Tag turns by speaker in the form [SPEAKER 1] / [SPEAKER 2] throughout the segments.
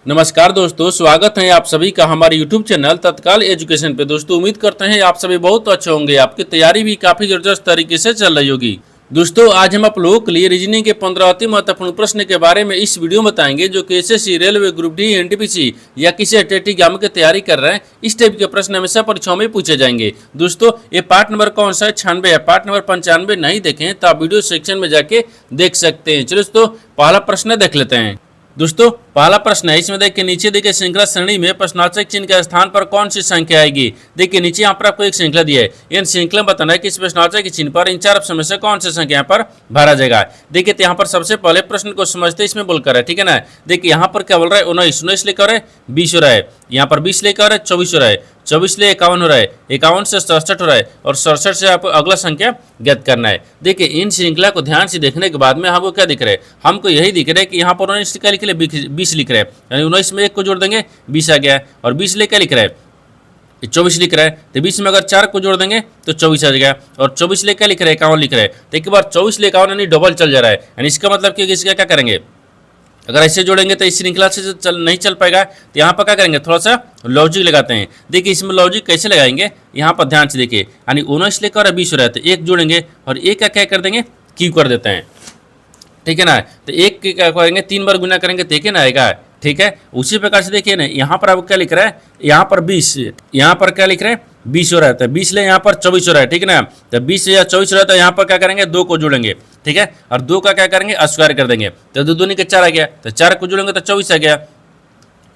[SPEAKER 1] नमस्कार दोस्तों, स्वागत है आप सभी का हमारे YouTube चैनल तत्काल एजुकेशन पे। दोस्तों उम्मीद करते हैं आप सभी बहुत अच्छे होंगे, आपकी तैयारी भी काफ़ी ज़बरदस्त तरीके से चल रही होगी। दोस्तों आज हम आप लोगों के लिए रीजनिंग के 15 अति महत्वपूर्ण प्रश्न के बारे में इस वीडियो में बताएंगे जो कि SSC, railway, group D, NTPC या किसी टेट एग्जाम की तैयारी कर रहे हैं। इस टाइप के प्रश्न हमेशा परीक्षाओं में पूछे जाएंगे। दोस्तों ये पार्ट नंबर कौन सा है? 96 है। पार्ट नंबर 95 नहीं देखें तो आप वीडियो सेक्शन में जाके देख सकते हैं। चलो दोस्तों पहला प्रश्न देख लेते हैं। दोस्तों पहला प्रश्न है, इसमें देखिए नीचे देखिए श्रृंखला श्रेणी में प्रश्नवाचक चिन्ह के स्थान पर कौन सी संख्या आएगी। देखिए नीचे यहाँ पर आपको एक श्रृंखला दी है, इन श्रृंखला में बताना है कि इस प्रश्नवाचक चिन्ह पर इन चार ऑप्शन में से कौन सी संख्या यहाँ पर भरा जाएगा। देखिए तो यहाँ पर सबसे पहले प्रश्न को समझते इसमें बोलकर है, ठीक है ना। देखिए यहाँ पर क्या बोल रहा है, 19 लेकर है 20 हो रहा है, यहाँ पर 20 लेकर है 24 हो रहा है, 24 ले 51 हो रहा है, 51 से 67 हो रहा है और 67 से आपको अगला संख्या ज्ञात करना है। देखिए इन श्रृंखला को ध्यान से देखने के बाद में हमको क्या दिख रहा है, हमको यही दिख रहा है कि यहाँ पर 19 क्या लिख रहे हैं, 20 लिख रहे हैं, यानी 19 में 1 को जोड़ देंगे 20 आ गया, और 20 ले क्या लिख रहा है, 24 लिख रहा है, तो 20 में अगर 4 को जोड़ देंगे तो 24 आ जाएगा, और 24 ले क्या लिख रहा है, 51 लिख रहा है। तो एक बार 24 ले 51 यानी डबल चल जा रहा है, यानी इसका मतलब कि इसका क्या करेंगे, अगर ऐसे जोड़ेंगे तो इस श्रृंखला से नहीं चल पाएगा। तो यहाँ पर क्या करेंगे, थोड़ा सा लॉजिक लगाते हैं। देखिए इसमें लॉजिक कैसे लगाएंगे, यहाँ पर ध्यान से देखिए, यानी 19 लेकर 20 हो रहा है तो एक जोड़ेंगे और एक का क्या कर देंगे, क्यू कर देते हैं, ठीक है ना। तो एक क्या करेंगे, 3 बार गुना करेंगे तो एक ना आएगा, ठीक है। उसी प्रकार से देखिए ना यहाँ पर आपको क्या लिख रहा है, यहाँ पर 20, यहाँ पर क्या लिख रहे हैं 20 हो रहा है, तो 20 ले यहाँ पर 24 हो रहा है, ठीक है ना। तो 20 या 24 हो रहा है तो यहाँ पर क्या करेंगे, 2 को जोड़ेंगे, ठीक है, और 2 का क्या करेंगे, स्क्वायर कर देंगे, तो 2 दूनी के 4 आ गया, तो 4 को जोड़ेंगे तो 24 आ गया,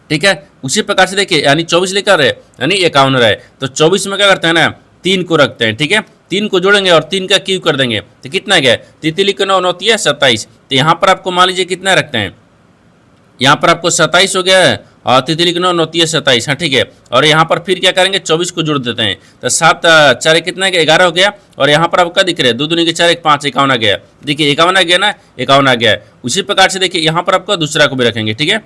[SPEAKER 1] ठीक है। उसी प्रकार से देखिए यानी 24 लेकर है यानी 51 हो रहा है, तो 24 में क्या करते हैं ना, 3 को रखते हैं, ठीक है, 3 को जोड़ेंगे और 3 का क्यू कर देंगे तो कितना गया, 3 के 9 9 27। तो यहाँ पर आपको मान लीजिए कितना रखते हैं, यहाँ पर आपको 27 हो गया है और 3 के 9 9 27, हाँ ठीक है। और यहाँ पर फिर क्या करेंगे, 24 को जोड़ देते हैं, तो 7 4 कितना गया, 11 हो गया, और यहाँ पर आपको क्या दिख रहा है, 2 दूनी के 4 1 5 51 आ गया। देखिए 51 आ गया ना, 51 आ गया। उसी प्रकार से देखिए यहाँ पर आपको दूसरा को भी रखेंगे, ठीक है।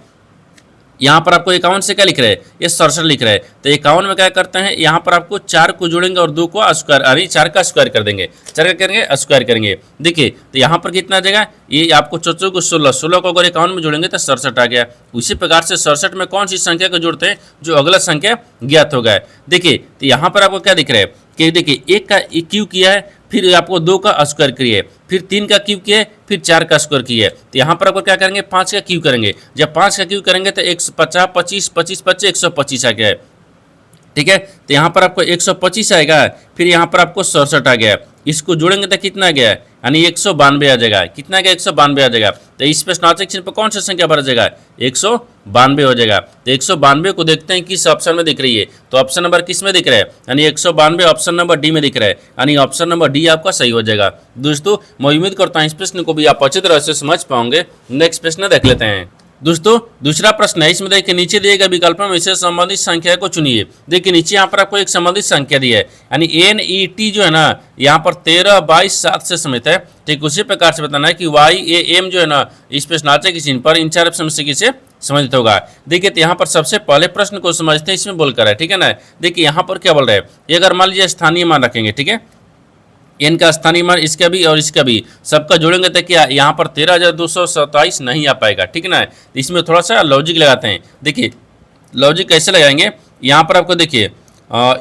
[SPEAKER 1] यहाँ पर आपको 51 से क्या लिख रहा है, ये 67 लिख रहा है, तो 51 में क्या करते हैं, यहाँ पर आपको 4 को जोड़ेंगे और 2 को स्क्वायर, यानी 4 का स्क्वायर कर देंगे, 4 का करेंगे स्क्वायर करेंगे। देखिए तो यहाँ पर कितना आ जाएगा, ये आपको 4 को 16 को अगर 51 में जोड़ेंगे तो 67 आ गया। उसी प्रकार से 67 में कौन सी संख्या को जोड़ते हैं, जो अगला संख्या ज्ञात होगा। देखिए तो यहाँ पर आपको क्या दिख रहा है कि देखिए 1 का क्यू किया है, फिर आपको 2 का स्क्वायर किए, फिर 3 का क्यू किए, फिर 4 का स्क्वायर किए, तो यहाँ पर आपको क्या करेंगे, 5 का क्यू करेंगे। जब 5 का क्यू करेंगे तो 150 25 25 25 125 आ गया है, ठीक है। तो यहाँ पर आपको 125 आएगा, फिर यहाँ पर आपको 67 आ गया, इसको जोड़ेंगे तो कितना आ गया, यानी 192 आ जाएगा। कितना आ गया, 192 आ जाएगा। तो इस प्रश्नवाचक चिन्ह पर कौन सा संख्या भरा जाएगा, 192 हो जाएगा। तो 192 को देखते हैं किस ऑप्शन में दिख रही है, तो ऑप्शन नंबर किस में दिख रहा है, यानी 192 ऑप्शन नंबर डी में दिख रहा है, यानी ऑप्शन नंबर डी आपका सही हो जाएगा। दोस्तों मैं उम्मीद करता हूँ इस प्रश्न को भी आप अच्छी तरह से समझ पाओगे। नेक्स्ट प्रश्न देख लेते हैं। दोस्तों दूसरा प्रश्न है, इसमें देखिए नीचे दिए गए विकल्पों में से संबंधित संख्या को चुनिए। देखिए नीचे यहाँ पर आपको एक संबंधित संख्या दी है, यानी NET जो है ना यहाँ पर 13 22 7 से समित है। ठीक उसी प्रकार से बताना है कि YAM जो है ना इस प्रश्नवाचक चिन्ह पर इन चार ऑप्शन से किसे समझित होगा। देखिए तो यहाँ पर सबसे पहले प्रश्न को समझते हैं, इसमें बोलकर है, ठीक है ना। देखिए यहाँ पर क्या बोल रहे हैं, ये अगर मान लीजिए स्थानीय मान रखेंगे, ठीक है, एन का स्थानीय मान इसका भी और इसका भी सबका जोड़ेंगे तो क्या यहाँ पर 13,227 नहीं आ पाएगा, ठीक है ना। इसमें थोड़ा सा लॉजिक लगाते हैं। देखिए लॉजिक कैसे लगाएंगे, यहाँ पर आपको देखिए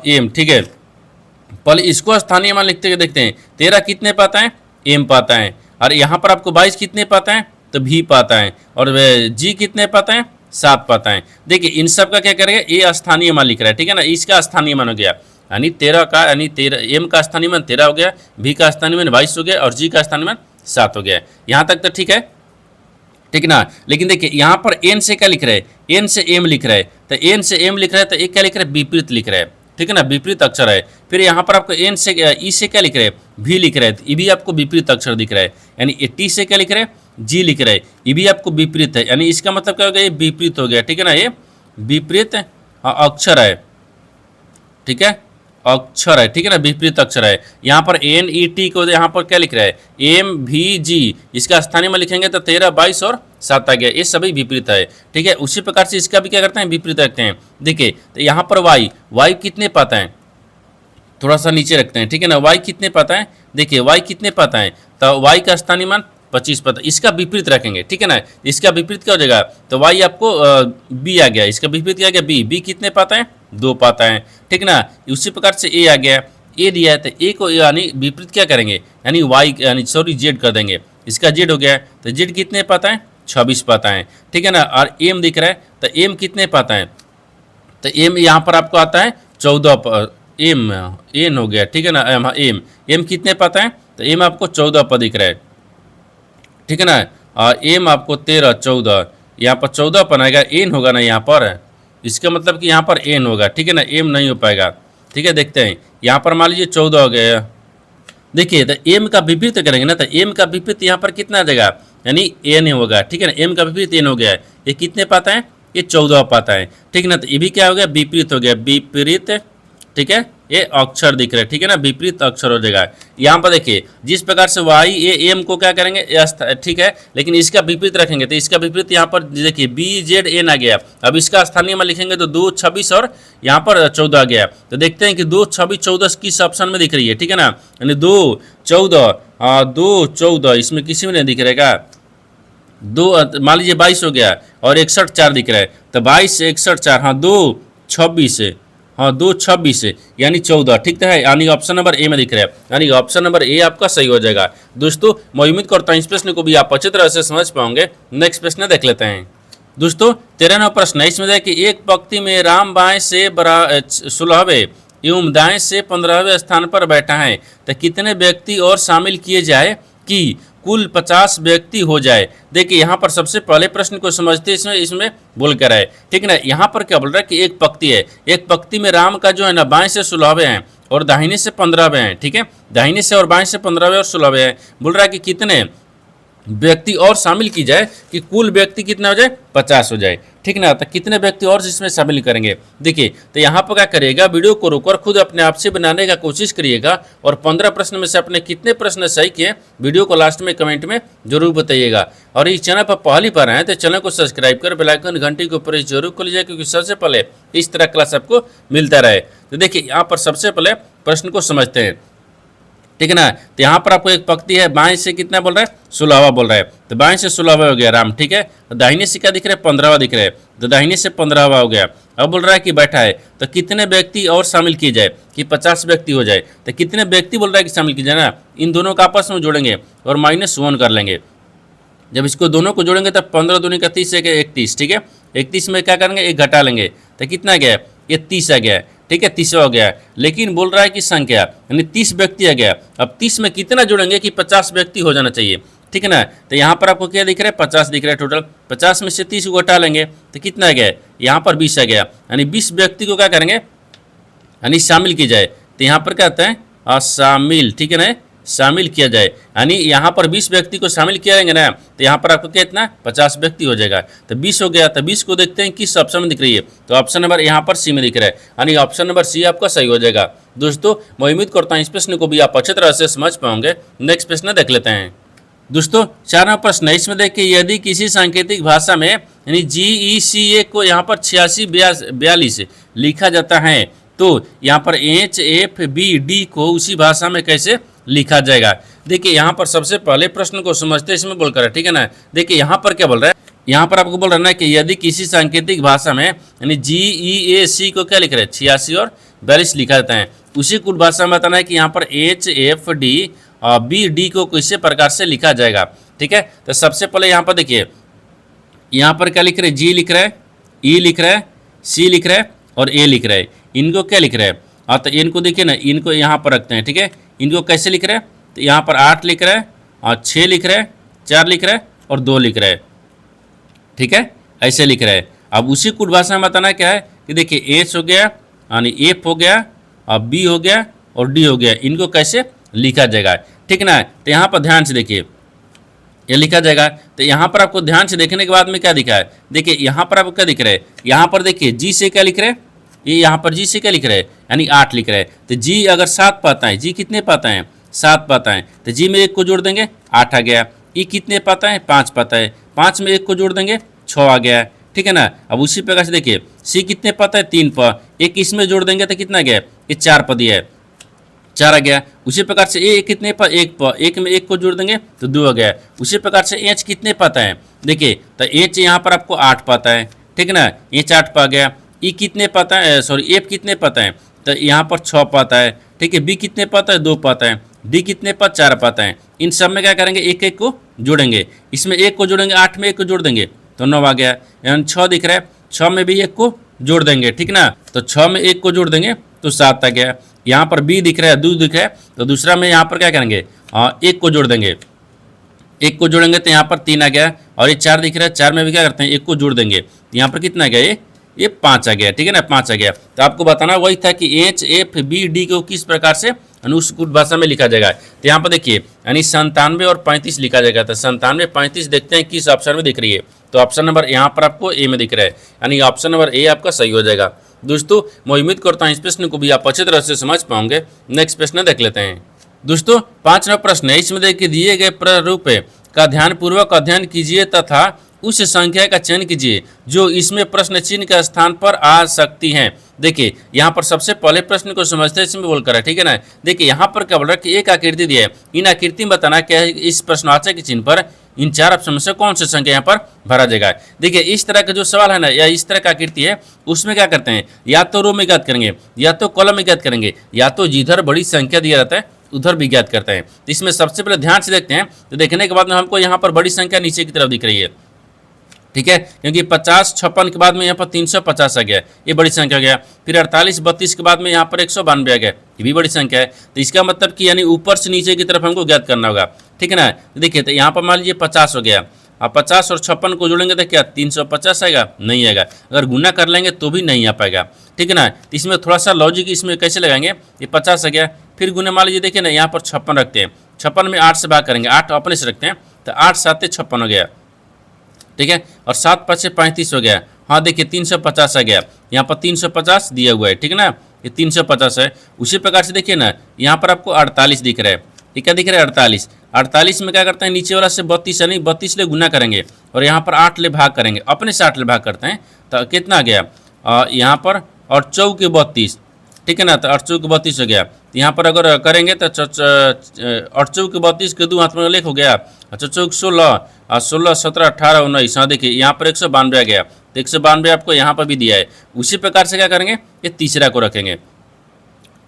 [SPEAKER 1] एम, ठीक है, पहले इसको स्थानीय मान लिखते हुए देखते हैं, 13 कितने पाता है, एम पाता है, और यहाँ पर आपको 22 कितने पाता है, तो भी पाता है, और जी कितने पाता है, 7 पाता है। देखिए इन सब का क्या करेंगे, ये स्थानीय मान लिख रहा है, ठीक है ना, इसका स्थानीय मान हो गया, यानी 13 का, यानी 13 एम का स्थानीय मान 13 हो गया, भी का स्थानीय मान 22 हो गया, और जी का स्थानीय मान 7 हो गया। यहाँ तक तो ठीक है, ठीक ना। लेकिन देखिए यहाँ पर एन से क्या लिख रहा है, एन से एम लिख रहा है, तो एन से एम लिख रहा है तो एक क्या लिख रहा है, विपरीत लिख रहा है, ठीक है ना, विपरीत अक्षर है। फिर यहाँ पर आपको एन से ई से क्या लिख रहा है, भी लिख रहा है, तो ई भी आपको विपरीत अक्षर दिख रहा है, यानी टी से क्या लिख रहा है, जी लिख रहा है, ई भी आपको विपरीत है, यानी इसका मतलब क्या हो गया, ये विपरीत हो गया, ठीक है ना, ये विपरीत अक्षर है, ठीक है, अक्षर है, ठीक है ना, विपरीत अक्षर है। यहाँ पर NET को यहाँ पर क्या लिख रहा है, MVG, इसका स्थानीय में लिखेंगे तो 13 22 और 7 आ गया, ये सभी विपरीत है, ठीक है। उसी प्रकार से इसका भी क्या करते हैं, विपरीत रखते हैं। देखिए तो यहाँ पर y कितने पाता है, थोड़ा सा नीचे रखते हैं, ठीक है ना, y कितने पाता है, देखिए y कितने पाता है, तो y का स्थानीय मान 25 पता, इसका विपरीत रखेंगे, ठीक है ना। इसका विपरीत क्या हो जाएगा, तो y आपको b आ गया, इसका विपरीत क्या आ गया b कितने पाता है 2 पाता है, ठीक ना। उसी प्रकार से a आ गया, a दिया है तो a को यानी विपरीत क्या करेंगे, यानी y यानी सॉरी z कर देंगे, इसका z हो गया तो z कितने पाता है 26 पाता है, ठीक है ना। और m दिख रहा है तो m कितने पाता है, तो m यहाँ पर आपको आता है 14 एम एन हो गया, ठीक है ना। एम कितने पाता है, तो एम आपको 14 पर दिख रहा है, ठीक है ना। और एम आपको 13 14 यहाँ पर 14 पर आएगा, एन होगा ना यहाँ पर, इसका मतलब कि यहाँ पर एन होगा, ठीक है ना, एम नहीं हो पाएगा, ठीक है। देखते हैं यहाँ पर मान लीजिए 14 हो गया, देखिए तो एम का विपरीत करेंगे ना, तो एम का विपरीत यहाँ पर कितना आ जाएगा, यानी एन होगा, ठीक है ना। एम का विपरीत एन हो गया, ये कितने पाता है, ये 14 पाता है, ठीक है ना। तो ये भी क्या हो गया, विपरीत हो गया, विपरीत, ठीक है, ये अक्षर दिख रहा है, ठीक है ना, विपरीत अक्षर हो जाएगा। यहाँ पर देखिए जिस प्रकार से वाई ए एम को क्या करेंगे, ठीक है, लेकिन इसका विपरीत रखेंगे तो इसका विपरीत यहाँ पर देखिए बी जेड एन आ गया। अब इसका स्थानीय में लिखेंगे तो 2 26 और यहाँ पर 14 आ गया। तो देखते हैं कि 2 26 14 किस ऑप्शन में दिख रही है, ठीक है ना, यानी 2 14 इसमें किसी में नहीं दिख रहेगा। 2 मान लीजिए 22 हो गया और 61 4 दिख रहा है, तो 22 61 4, हाँ 2 26, हाँ 2 26 यानी 14, ठीक है, यानी ऑप्शन नंबर ए में दिख रहा है, यानी ऑप्शन नंबर ए आपका सही हो जाएगा। दोस्तों मैं उम्मीद करता हूँ इस प्रश्न को भी आप अच्छी तरह से समझ पाओगे। नेक्स्ट प्रश्न देख लेते हैं। दोस्तों 13वां प्रश्न है, इसमें है कि एक पंक्ति में राम बाएं से 16वें एवं दाएं से 15वें स्थान पर बैठा है, तो कितने व्यक्ति और शामिल किए जाए कि कुल 50 व्यक्ति हो जाए। देखिए यहाँ पर सबसे पहले प्रश्न को समझते इसमें बोल कर है, ठीक है ना। यहाँ पर क्या बोल रहा है कि एक पंक्ति है, एक पंक्ति में राम का जो है ना बाएं से 16वें हैं और दाहिने से 15वें हैं, ठीक है, दाहिने से और बाएं से 15वें और 16वें हैं। बोल रहा है कि कितने व्यक्ति और शामिल की जाए कि कुल व्यक्ति कितना हो जाए 50 हो जाए, ठीक ना। तो कितने व्यक्ति और इसमें शामिल करेंगे, देखिए तो यहाँ पर क्या करिएगा, वीडियो को रोककर खुद अपने आप से बनाने का कोशिश करिएगा और 15 प्रश्न में से अपने कितने प्रश्न सही किए वीडियो को लास्ट में कमेंट में जरूर बताइएगा। और इस चैनल पर पहली बार आए तो चैनल को सब्सक्राइब कर बेल आइकन घंटी के ऊपर जरूर कर लीजिए, क्योंकि सबसे पहले इस तरह क्लास आपको मिलता रहे। तो देखिए यहाँ पर सबसे पहले प्रश्न को समझते हैं, ठीक है ना। तो यहाँ पर आपको एक पंक्ति है, बाएं से कितना बोल रहा है 16वां बोल रहा है, तो बाएं से 16वां हो गया राम, ठीक है। तो दाहिने से क्या दिख रहा है 15वां दिख रहा है, तो दाहिने से 15वां हो गया। अब बोल रहा है कि बैठा है, तो कितने व्यक्ति और शामिल किए जाए कि 50 व्यक्ति हो जाए। तो कितने व्यक्ति बोल रहा है कि शामिल किए जाए ना, इन दोनों का आपस में जोड़ेंगे और -1 कर लेंगे। जब इसको दोनों को जोड़ेंगे तब 15 दूनी का 30 है 31, ठीक है। 31 में क्या करेंगे, एक घटा लेंगे, तो कितना गया, ये 30 आ गया, ठीक है, 30 हो गया। लेकिन बोल रहा है कि संख्या यानी 30 व्यक्ति आ गया। अब 30 में कितना जोड़ेंगे कि 50 व्यक्ति हो जाना चाहिए, ठीक है ना। तो यहाँ पर आपको क्या दिख रहा है 50 दिख रहा है टोटल, 50 में से 30 को घटा लेंगे तो कितना आ गया, यहाँ पर 20 आ गया, यानी 20 व्यक्ति को क्या करेंगे यानी शामिल की जाए। तो यहाँ पर क्या आता है शामिल, ठीक है ना, शामिल किया जाए, यानी यहाँ पर 20 व्यक्ति को शामिल किया जाएंगे ना, तो यहाँ पर आपको कितना 50 व्यक्ति हो जाएगा। तो 20 हो गया, तो 20 को देखते हैं किस ऑप्शन में दिख रही है, तो ऑप्शन नंबर यहाँ पर सी में दिख रहा है, यानी ऑप्शन नंबर सी आपका सही हो जाएगा। दोस्तों मैं उम्मीद करता हूँ इस प्रश्न को भी आप अच्छी तरह से समझ पाओगे। नेक्स्ट प्रश्न देख लेते हैं। दोस्तों 4वां प्रश्न है, इसमें देखिए यदि किसी सांकेतिक भाषा में यानी GECA को यहाँ पर 8642 लिखा जाता है, तो यहाँ पर HFBD को उसी भाषा में कैसे लिखा जाएगा। देखिए यहाँ पर सबसे पहले प्रश्न को समझते इसमें बोलकर है, ठीक है ना। देखिए यहाँ पर क्या बोल रहा है, यहाँ पर आपको बोल रहा है ना कि यदि किसी सांकेतिक भाषा में यानी GEAC को क्या लिख रहे हैं 86 और 42 लिखा जाता है, उसी कुल भाषा में बताना है कि यहाँ पर HFDBD को किसी प्रकार से लिखा जाएगा, ठीक है। तो सबसे पहले यहाँ पर देखिए यहाँ पर क्या लिख रहे हैं, G लिख रहा है, E लिख रहा है, C लिख रहा है और A लिख रहा है। इनको क्या लिख रहा है, तो इनको देखिए ना, इनको यहाँ पर रखते हैं, ठीक है। इनको कैसे लिख रहे हैं, तो यहाँ पर 8 लिख रहा है और 6 लिख रहा है, 4 लिख रहा है और 2 लिख रहा है, ठीक है, ऐसे लिख रहा है। अब उसी कुल भाषा में बताना क्या है कि देखिए H हो गया यानी F हो गया और B हो गया और D हो गया, इनको कैसे लिखा जाएगा, ठीक ना। तो यहाँ पर ध्यान से देखिए ये लिखा जाएगा। तो यहाँ पर आपको ध्यान से देखने के बाद में क्या दिखा है, देखिए यहाँ पर आपको क्या दिख रहा है, यहाँ पर देखिए G से क्या लिख रहे हैं, ये यहाँ पर G से क्या लिख रहे हैं यानी 8 लिख रहे हैं। तो G अगर 7 पाता है, G कितने पाता है 7 पाता है, तो G में 1 को जोड़ देंगे 8 आ गया। E कितने पाता है 5 पाता है, 5 में 1 को जोड़ देंगे 6 आ गया, ठीक है ना। अब उसी प्रकार से देखिए C कितने पाता है 3 पर, 1 इसमें जोड़ देंगे तो कितना गया, ये 4 पर दिया है, 4 आ गया। उसी प्रकार से ए कितने पर, एक में एक को जोड़ देंगे तो 2 आ गया। उसी प्रकार से एच कितने पाता है, देखिए तो एच यहाँ पर आपको 8 पाता है, ठीक है ना, एच 8 पा गया। ई कितने पाता है, सॉरी एफ कितने पाता है, तो यहाँ पर 6 पाता है, ठीक है। बी कितने पाता है, 2 पाता है। डी कितने पर, 4 पाता है। इन सब में क्या करेंगे, एक एक को जोड़ेंगे, इसमें एक को जोड़ेंगे, 8 में एक को जोड़ देंगे तो 9 आ गया। यानी 6 दिख रहा है, 6 में भी एक को जोड़ देंगे, ठीक ना, तो 6 में एक को जोड़ देंगे तो 7 आ गया। यहाँ पर बी दिख रहा है, 2 दिख रहा है, तो दूसरा में यहाँ पर क्या करेंगे, एक को जोड़ देंगे, एक को जोड़ेंगे तो यहाँ पर 3 आ गया। और ये 4 दिख रहा है, 4 में भी क्या करते हैं, एक को जोड़ देंगे, यहाँ पर कितना आ गया, ये 5 आ गया, ठीक है ना, 5 आ गया। तो आपको बताना वही था कि एच एफ बी डी को किस प्रकार से उस भाषा में लिखा जाएगा। तो यहाँ पर देखिए यानी 97 और 35 लिखा जाएगा। तो 97 35 देखते हैं किस ऑप्शन में दिख रही है, तो ऑप्शन नंबर यहाँ पर आपको ए में दिख रहा है, यानी ऑप्शन नंबर ए आपका सही हो जाएगा। दोस्तों मैं उम्मीद करता हूँ इस प्रश्न को भी आप अच्छी तरह से समझ पाओगे। नेक्स्ट प्रश्न देख लेते हैं। दोस्तों 5वां प्रश्न है, इसमें देखिए दिए गए प्रारूप का ध्यानपूर्वक अध्ययन कीजिए तथा उस संख्या का चयन कीजिए जो इसमें प्रश्न चिन्ह के स्थान पर आ सकती हैं। देखिए यहाँ पर सबसे पहले प्रश्न को समझते हैं, इसमें बोलकर है, ठीक है ना। देखिए यहाँ पर क्या बोल रहा है कि एक आकृति दी है, इन आकृति में बताना क्या है, इस प्रश्नवाचक के चिन्ह पर इन 4 ऑप्शन में से कौन सी संख्या यहाँ पर भरा जाएगा। देखिए इस तरह का जो सवाल है ना, या इस तरह का आकृति है, उसमें क्या करते हैं, या तो रो में ज्ञात करेंगे, या तो कॉलम में ज्ञात करेंगे, या तो जिधर बड़ी संख्या दिया जाता है उधर भी ज्ञात करते हैं। तो इसमें सबसे पहले ध्यान से देखते हैं, तो देखने के बाद में हमको यहाँ पर बड़ी संख्या नीचे की तरफ दिख रही है, ठीक है, क्योंकि 50 56 के बाद में यहाँ पर 350 आ गया, ये बड़ी संख्या हो गया। फिर 48 32 के बाद में यहाँ पर 192 आ गया, ये भी बड़ी संख्या है। तो इसका मतलब कि यानी ऊपर से नीचे की तरफ हमको ज्ञात करना होगा, ठीक है ना। तो देखिए तो यहाँ पर मान लीजिए 50 हो गया, अब 50 और 56 को जोड़ेंगे तो क्या 350 आएगा, नहीं आएगा। अगर गुना कर लेंगे तो भी नहीं आ पाएगा, ठीक है ना। तो इसमें थोड़ा सा लॉजिक इसमें कैसे लगाएंगे, ये 50 आ गया, फिर गुना मान लीजिए देखिए ना यहाँ पर 56 रखते हैं, 56 में 8 से भाग करेंगे, 8 अपने से रखते हैं, तो 8 7 56 हो गया, ठीक है, और 7 5 35 हो गया। हाँ देखिए 350 आ गया, यहाँ पर 350 दिया हुआ है, ठीक है ना, ये 350 है। उसी प्रकार से देखिए ना यहाँ पर आपको 48 दिख रहा है, ये क्या दिख रहा है 48। 48 में क्या करते हैं, नीचे वाला से 32 यानी 32 ले गुना करेंगे और यहाँ पर 8 ले भाग करेंगे, अपने से 8 ले भाग करते हैं तो कितना आ गया यहाँ पर, और 4 के 32, ठीक है ना, तो 8 4 के 32 हो गया। यहाँ पर अगर करेंगे तो 8 4 के 32 के 2 हाथ में लेख हो गया, 4 4 16 और 16 17 18 19। हाँ देखिए यहाँ पर 192 आ गया, तो 192 आपको यहाँ पर भी दिया है। उसी प्रकार से क्या करेंगे, ये तीसरा को रखेंगे,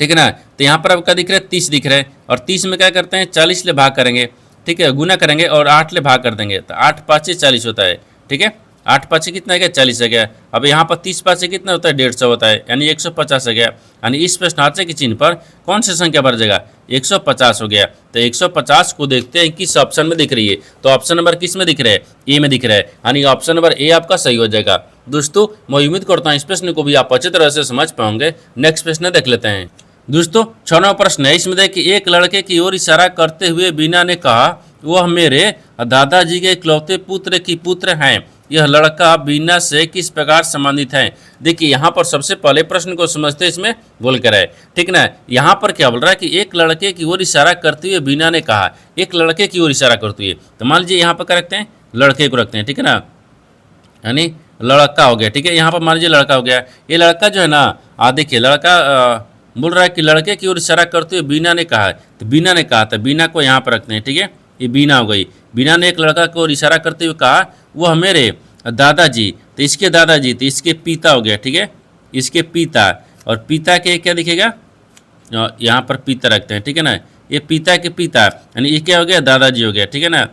[SPEAKER 1] ठीक है ना। तो यहाँ पर आपका दिख रहा है 30 दिख रहा है, और 30 में क्या करते हैं 40 ले भाग करेंगे, ठीक है, गुना करेंगे और 8 ले भाग कर देंगे, तो 8 5 40 होता है, ठीक है, 8 5 कितना आ गया 40 आ गया। अब यहाँ पर 30 5 कितना होता है 150 होता है, यानी 150 आ गया। यानी इस प्रश्नार्थक के चिन्ह पर कौन सी संख्या भर जाएगा, 150 हो गया। तो 150 को देखते हैं किस ऑप्शन में दिख रही है, तो ऑप्शन नंबर किस में दिख रहा है, ए में दिख रहा है, यानी ऑप्शन नंबर ए आपका सही हो जाएगा। दोस्तों मैं उम्मीद करता हूँ इस प्रश्न को भी आप अच्छी तरह से समझ पाओगे। नेक्स्ट प्रश्न देख लेते हैं। दोस्तों 6वां प्रश्न है, इसमें देखिए एक लड़के की ओर इशारा करते हुए बीना ने कहा वह मेरे दादाजी के इकलौते पुत्र की पुत्र हैं। यह लड़का बीना से किस प्रकार संबंधित है। देखिए यहाँ पर सबसे पहले प्रश्न को समझते इसमें बोल कर है, ठीक ना। यहाँ पर क्या बोल रहा है कि एक लड़के की ओर इशारा करते हुए बीना ने कहा, एक लड़के की ओर इशारा करते हुए, तो मान लीजिए यहाँ पर क्या रखते हैं, लड़के को रखते हैं, ठीक है ना, यानी लड़का हो गया, ठीक है। यहाँ पर मान लीजिए लड़का हो गया, ये लड़का जो है ना देखिए लड़का बोल रहा है कि लड़के की ओर इशारा करते हुए बीना ने कहा, तो बीना ने कहा, तो बीना को यहाँ पर रखते हैं, ठीक है, ये बीना हो गई। बीना ने एक लड़का की ओर इशारा करते हुए कहा वह मेरे दादाजी, तो इसके दादाजी, तो इसके पिता हो गया, ठीक है, इसके पिता, और पिता के क्या दिखेगा, यहाँ पर पिता रखते हैं, ठीक है ना, ये पिता के पिता, यानी ये क्या हो गया दादाजी हो गया, ठीक है ना,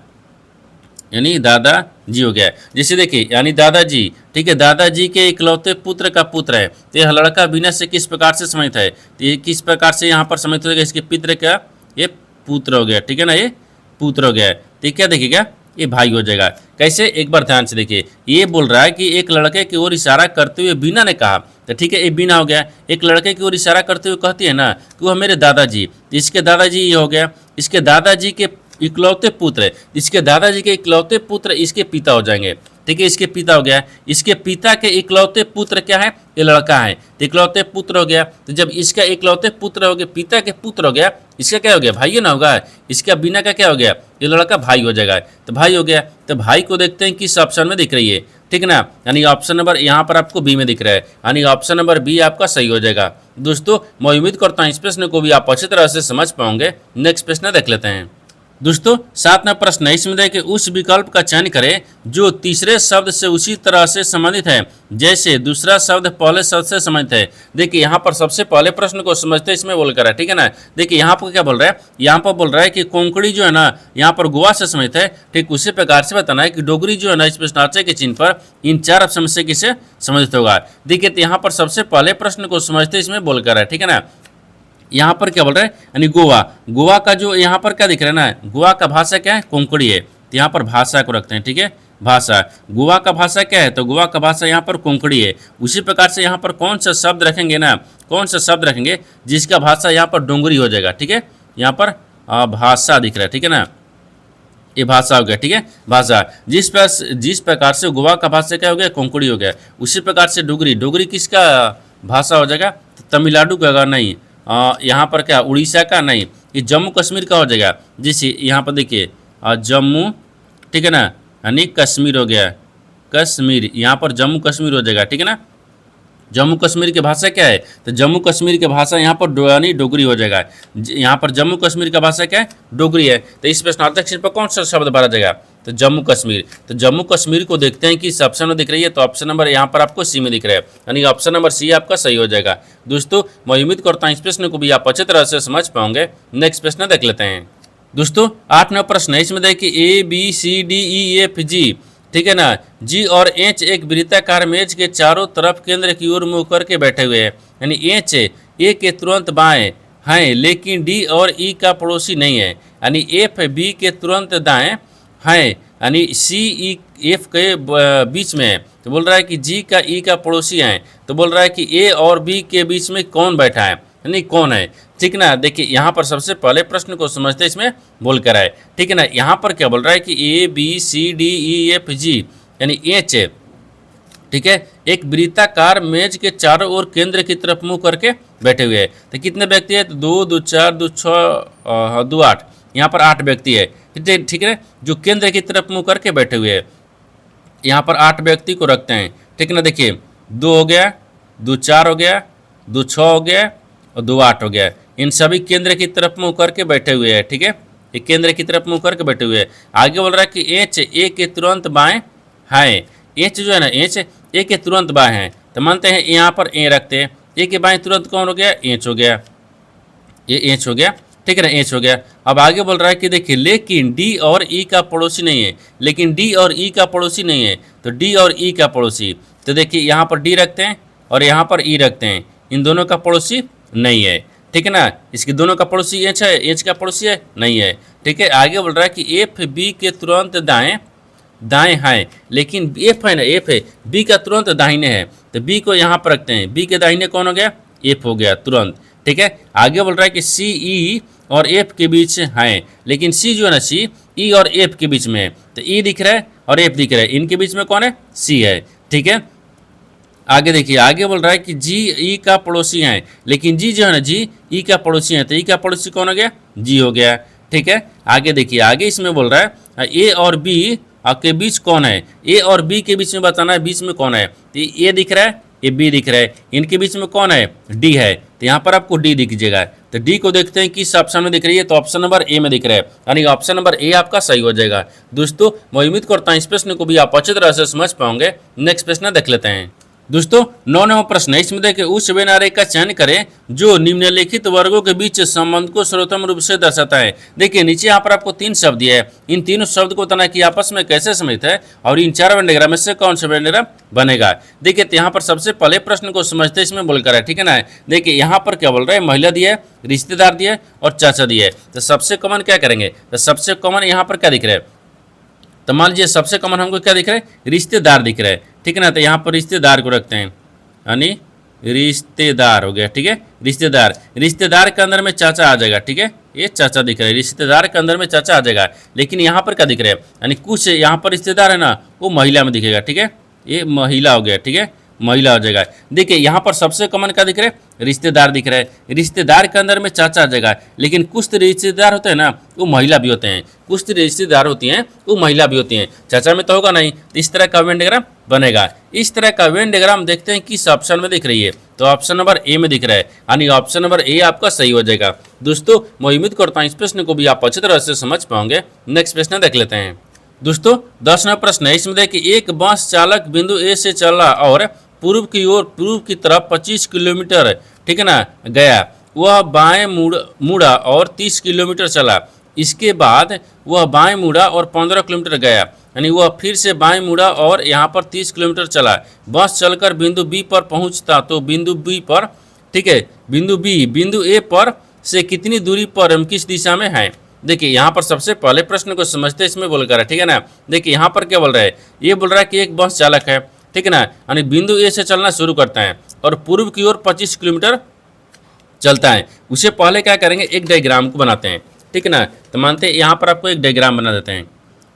[SPEAKER 1] यानी दादाजी हो गया। जैसे देखिए यानी दादाजी, ठीक है, दादाजी के इकलौते पुत्र का पुत्र है, तो यह लड़का बीना से किस प्रकार से संबंधित है, तो ये किस प्रकार से यहाँ पर संबंधित हो गया, इसके पित्र का ये पुत्र हो गया, ठीक है ना, ये पुत्र हो गया। तो क्या देखिएगा ये भाई हो जाएगा। कैसे, एक बार ध्यान से देखिए, ये बोल रहा है कि एक लड़के की ओर इशारा करते हुए बीना ने कहा, तो ठीक है ये बीना हो गया। एक लड़के की ओर इशारा करते हुए कहती है ना कि वह मेरे दादाजी, इसके दादाजी ये हो गया, इसके दादाजी के इकलौते पुत्र, इसके दादाजी के इकलौते पुत्र इसके पिता हो जाएंगे, ठीक है, इसके पिता हो गया। इसके पिता के इकलौते पुत्र क्या है, ये लड़का है, तो इकलौते पुत्र हो गया। तो जब इसका इकलौते पुत्र हो गया, पिता के पुत्र हो गया, इसका क्या हो गया, भाई ना होगा। इसका बिना का क्या हो गया, ये लड़का भाई हो जाएगा, तो भाई हो गया। तो भाई को देखते हैं किस ऑप्शन में दिख रही है, ठीक ना, यानी ऑप्शन नंबर यहाँ पर आपको बी में दिख रहा है, यानी ऑप्शन नंबर बी आपका सही हो जाएगा। दोस्तों मैं उम्मीद करता हूँ इस प्रश्न को भी आप अच्छी तरह से समझ पाओगे। नेक्स्ट प्रश्न देख लेते हैं। दोस्तों 7वां प्रश्न है, इसमें देखिए उस विकल्प का चयन करें जो तीसरे शब्द से उसी तरह से संबंधित है जैसे दूसरा शब्द पहले शब्द से संबंधित है। देखिए यहाँ पर सबसे पहले प्रश्न को समझते इसमें बोल कर है, ठीक है ना। देखिए यहाँ पर क्या बोल रहा है, यहाँ पर बोल रहा है कि कोंकणी जो है ना यहाँ पर गोवा से संबंधित है। ठीक उसी प्रकार से बताना है कि डोगरी जो है ना इस प्रश्नार्थ के चिन्ह पर इन 4 ऑप्शन से किसे संबंधित होगा। देखिए तो यहाँ पर सबसे पहले प्रश्न को समझते इसमें बोल कर है, ठीक है ना। यहाँ पर क्या बोल रहे हैं, यानी गोवा, गोवा का जो यहाँ पर क्या दिख रहा है ना, गोवा का भाषा क्या है, कोंकणी है। तो यहाँ पर भाषा को रखते हैं, ठीक है, भाषा। गोवा का भाषा क्या है, तो गोवा का भाषा यहाँ पर कोंकणी है। उसी प्रकार से यहाँ पर कौन सा शब्द रखेंगे ना, कौन सा शब्द रखेंगे जिसका भाषा यहाँ पर डोंगरी हो जाएगा, ठीक है। यहाँ पर भाषा दिख रहा है, ठीक है ना, ये भाषा हो गया, ठीक है, भाषा। जिस प्रकार से गोवा का भाषा क्या हो गया, कोंकणी हो गया, उसी प्रकार से डोगरी, डोगरी किसका भाषा हो जाएगा, तो तमिलनाडु का, अगर नहीं यहाँ पर क्या उड़ीसा का, नहीं ये जम्मू कश्मीर का हो जाएगा। जैसे यहाँ पर देखिए जम्मू, ठीक है ना, यानी कश्मीर हो गया, कश्मीर, यहाँ पर जम्मू कश्मीर हो जाएगा, ठीक है ना। जम्मू कश्मीर की भाषा क्या है, तो जम्मू कश्मीर की भाषा यहाँ पर यानी डोगरी हो जाएगा। यहाँ पर जम्मू कश्मीर का भाषा क्या है, डोगरी है। तो इस प्रश्नार्थक चिन्ह पर कौन सा शब्द भरा जाएगा, तो जम्मू कश्मीर। तो जम्मू कश्मीर को देखते हैं कि इस ऑप्शन में दिख रही है, तो ऑप्शन नंबर यहाँ पर आपको सी में दिख रहा है, यानी ऑप्शन नंबर सी आपका सही हो जाएगा। दोस्तों मैं उम्मीद करता हूँ इस प्रश्न को भी आप अच्छी तरह से समझ पाओगे। नेक्स्ट प्रश्न देख लेते हैं। दोस्तों 8वां प्रश्न है, इसमें देखिए ABCDEFG, ठीक है ना, जी और एच एक वृत्ताकार मेज के चारों तरफ केंद्र की ओर मुंह करके बैठे हुए हैं। यानी एच ए के तुरंत बाएं हैं लेकिन डी और ई का पड़ोसी नहीं है। यानी एफ बी के तुरंत दाएं हैं, यानी सी ई एफ के बीच में है। तो बोल रहा है कि जी का ई का पड़ोसी है। तो बोल रहा है कि ए और बी के बीच में कौन बैठा है, यानी कौन है, ठीक ना। देखिए यहाँ पर सबसे पहले प्रश्न को समझते इसमें बोल कर आए, ठीक है ना। यहाँ पर क्या बोल रहा है कि ABCDEFG यानी एच, ठीक है, एक वृत्ताकार मेज के चारों ओर केंद्र की तरफ मुंह करके बैठे हुए हैं। तो कितने व्यक्ति है, तो 2, 2, 4, 2, 6, 2, 8, यहाँ पर 8 व्यक्ति है, ठीक है, जो केंद्र की तरफ मुंह करके बैठे हुए हैं। यहाँ पर 8 व्यक्ति को रखते हैं, ठीक ना। देखिए 2 हो गया, 2 4 हो गया, 2 6 हो गया और 2 8 हो गया। इन सभी केंद्र की तरफ मुंह करके बैठे हुए हैं, ठीक है, ये केंद्र की तरफ मुंह करके बैठे हुए हैं। आगे बोल रहा है कि एच ए के तुरंत बाएं हैं। एच जो है ना, एच ए के तुरंत बाएं हैं, तो मानते हैं यहाँ पर ए रखते हैं। ए के बाएं तुरंत कौन हो गया, एच हो गया, ये एच हो गया, ठीक है ना, एच हो गया। अब आगे बोल रहा है कि देखिए लेकिन डी और ई का पड़ोसी नहीं है, लेकिन डी और ई का पड़ोसी नहीं है, तो डी और ई का पड़ोसी, तो देखिए यहाँ पर डी रखते हैं और यहाँ पर ई रखते हैं, इन दोनों का पड़ोसी नहीं है, ठीक है ना। इसके दोनों का पड़ोसी एच है, एच का पड़ोसी है नहीं है, ठीक है। आगे बोल रहा है कि एफ बी के तुरंत दाएं दाएं है, लेकिन एफ है ना, एफ है, बी का तुरंत दाहिने है, तो बी को यहाँ पर रखते हैं। बी के दाहिने कौन हो गया, एफ हो गया तुरंत, ठीक है। आगे बोल रहा है कि सी ई और एफ के बीच है, लेकिन सी जो है ना, सी ई और एफ के बीच में है, तो ई दिख रहा है और एफ दिख रहा है, इनके बीच में कौन है, सी है, ठीक है। आगे देखिए, आगे बोल रहा है कि जी ई का पड़ोसी हैं, लेकिन जी जो है ना, जी ई का पड़ोसी है, तो ई का पड़ोसी कौन हो गया, जी हो गया, ठीक है। आगे देखिए, आगे इसमें बोल रहा है ए और बी के बीच कौन है, ए और बी के बीच में बताना है, बीच में कौन है, तो ए दिख रहा है, ये बी दिख रहा है, इनके बीच में कौन है, डी है, तो यहाँ पर आपको डी दिखेगा। तो डी को देखते हैं किस ऑप्शन में दिख रही है, तो ऑप्शन नंबर ए में दिख रहा है, यानी ऑप्शन नंबर ए आपका सही हो जाएगा। दोस्तों मैं उम्मीद करता हूँ इस प्रश्न को भी आप अच्छी तरह से समझ पाओगे। नेक्स्ट प्रश्न देख लेते हैं। दोस्तों 9वां प्रश्न है, इसमें देखिए उस वेन आरेख का चयन करें जो निम्नलिखित वर्गों के बीच संबंध को सर्वोत्तम रूप से दर्शाता है। देखिए नीचे यहाँ पर आपको 3 शब्द दिए हैं, इन तीनों शब्द को बताना कि आपस में कैसे संबंधित है और इन 4 वेन डायग्राम में से कौन सा वेन डायग्राम बनेगा। देखिए तो यहाँ पर सबसे पहले प्रश्न को समझते इसमें बोलकर है, ठीक है ना। देखिए यहाँ पर क्या बोल रहे हैं, महिला दिए, रिश्तेदार दिए और चाचा दिए, तो सबसे कॉमन क्या करेंगे, तो सबसे कॉमन यहाँ पर क्या दिख रहा है, तो मान लीजिए सबसे कॉमन हमको क्या दिख रहा है, रिश्तेदार दिख रहा है, ठीक है ना। तो यहाँ पर रिश्तेदार को रखते हैं, यानी रिश्तेदार हो गया, ठीक है। रिश्तेदार, रिश्तेदार के अंदर में चाचा आ जाएगा, ठीक है। ये चाचा दिख रहा है, रिश्तेदार के अंदर में चाचा आ जाएगा। लेकिन यहाँ पर क्या दिख रहा है, यानी कुछ यहाँ पर रिश्तेदार है ना, वो महिला में दिखेगा, ठीक है। ये महिला हो गया, ठीक है, महिला हो जाएगा। देखिए यहाँ पर सबसे कॉमन क्या दिख रहा है, रिश्तेदार दिख रहा है। रिश्तेदार के अंदर में चाचा आ जाएगा। लेकिन कुछ तो रिश्तेदार होते हैं ना, वो महिला भी होते हैं, कुछ तो रिश्तेदार होती हैं वो महिला भी होती हैं, चाचा में तो होगा नहीं। तो इस तरह का वेन डायग्राम बनेगा। इस तरह का वेन डायग्राम देखते हैं किस ऑप्शन में दिख रही है, तो ऑप्शन नंबर ए में दिख रहा है, यानी ऑप्शन नंबर ए आपका सही हो जाएगा। दोस्तों मैं उम्मीद करता हूँ इस प्रश्न को भी आप अच्छी तरह से समझ पाओगे। नेक्स्ट प्रश्न देख लेते हैं। दोस्तों 10वां प्रश्न है, इसमें देखिए एक बस चालक बिंदु ए से चला और पूर्व की ओर, पूर्व की तरफ 25 किलोमीटर, ठीक है ना, गया। वह बाएं मुड़ा और 30 किलोमीटर चला। इसके बाद वह बाएं मुड़ा और 15 किलोमीटर गया, यानी वह फिर से बाएं मुड़ा और यहाँ पर 30 किलोमीटर चला। बस चलकर बिंदु बी पर पहुँचता तो बिंदु बी पर, ठीक है, बिंदु बी बिंदु ए पर से कितनी दूरी पर एवं किस दिशा में है। देखिए यहाँ पर सबसे पहले प्रश्न को समझते इसमें बोल कर है, ठीक है ना। देखिए यहाँ पर क्या बोल रहा है, ये बोल रहा है कि एक बस चालक है, ठीक है ना, यानी बिंदु ए से चलना शुरू करता है और पूर्व की ओर 25 किलोमीटर चलता है। उसे पहले क्या करेंगे, एक डायग्राम को बनाते हैं, ठीक है ना। तो मानते हैं यहाँ पर आपको एक डायग्राम बना देते हैं।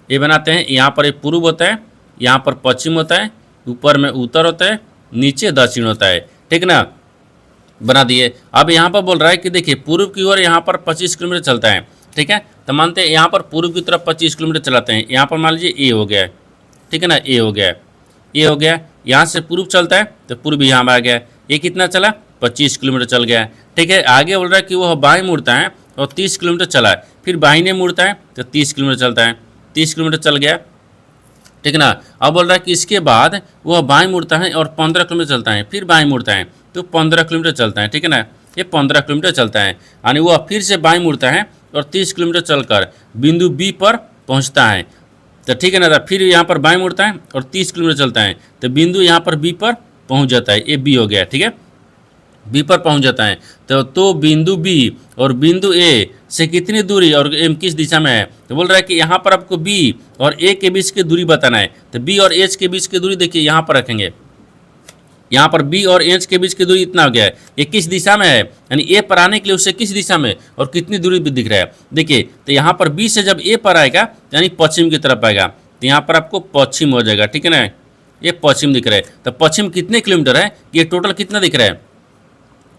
[SPEAKER 1] ये बनाते हैं, यहाँ पर एक पूर्व होता है, यहाँ पर पश्चिम होता है, ऊपर में उत्तर होता है, नीचे दक्षिण होता है, ठीक है ना। बना दिए। अब यहाँ पर बोल रहा है कि देखिए पूर्व की ओर यहाँ पर 25 किलोमीटर चलता है, ठीक है। तो मानते हैं यहाँ पर पूर्व की तरफ 25 किलोमीटर चलाते हैं। यहाँ पर मान लीजिए ए हो गया, ठीक है ना, ए हो गया, ये हो गया। यहाँ से पूर्व चलता है तो पूर्व यहाँ आ गया। ये कितना चला, 25 किलोमीटर चल गया, ठीक है। आगे बोल रहा है कि वह बाएं मुड़ता है और 30 किलोमीटर चला है, फिर बाहिने मुड़ता है तो 30 किलोमीटर चलता है, 30 किलोमीटर चल गया, ठीक है ना। अब बोल रहा है कि इसके बाद वह बाएं मुड़ता है और 15 किलोमीटर चलता है, फिर बाएं मुड़ता है तो 15 किलोमीटर चलता है, ठीक है ना। ये 15 किलोमीटर चलता है, यानी वह फिर से बाएं मुड़ता है और 30 किलोमीटर चलकर बिंदु बी पर पहुंचता है, तो ठीक है ना। तो फिर यहाँ पर बाएं मुड़ता है और 30 किलोमीटर चलता है तो बिंदु यहाँ पर बी पर पहुंच जाता है। ये बी हो गया, ठीक है, बी पर पहुंच जाता है। तो बिंदु बी और बिंदु ए से कितनी दूरी और एम किस दिशा में है, तो बोल रहा है कि यहाँ पर आपको बी और ए के बीच की दूरी बताना है। तो बी और एच के बीच की दूरी देखिए यहाँ पर रखेंगे, यहाँ पर बी और एच के बीच की दूरी इतना हो गया है। ये किस दिशा में है, यानी ए पर आने के लिए उससे किस दिशा में और कितनी दूरी भी दिख रहा है। देखिए तो यहाँ पर बी से जब ए पर आएगा यानी पश्चिम की तरफ आएगा, तो यहाँ पर आपको पश्चिम हो जाएगा, ठीक है ना। ये पश्चिम दिख रहा है। तो पश्चिम कितने किलोमीटर है, ये टोटल कितना दिख रहा है।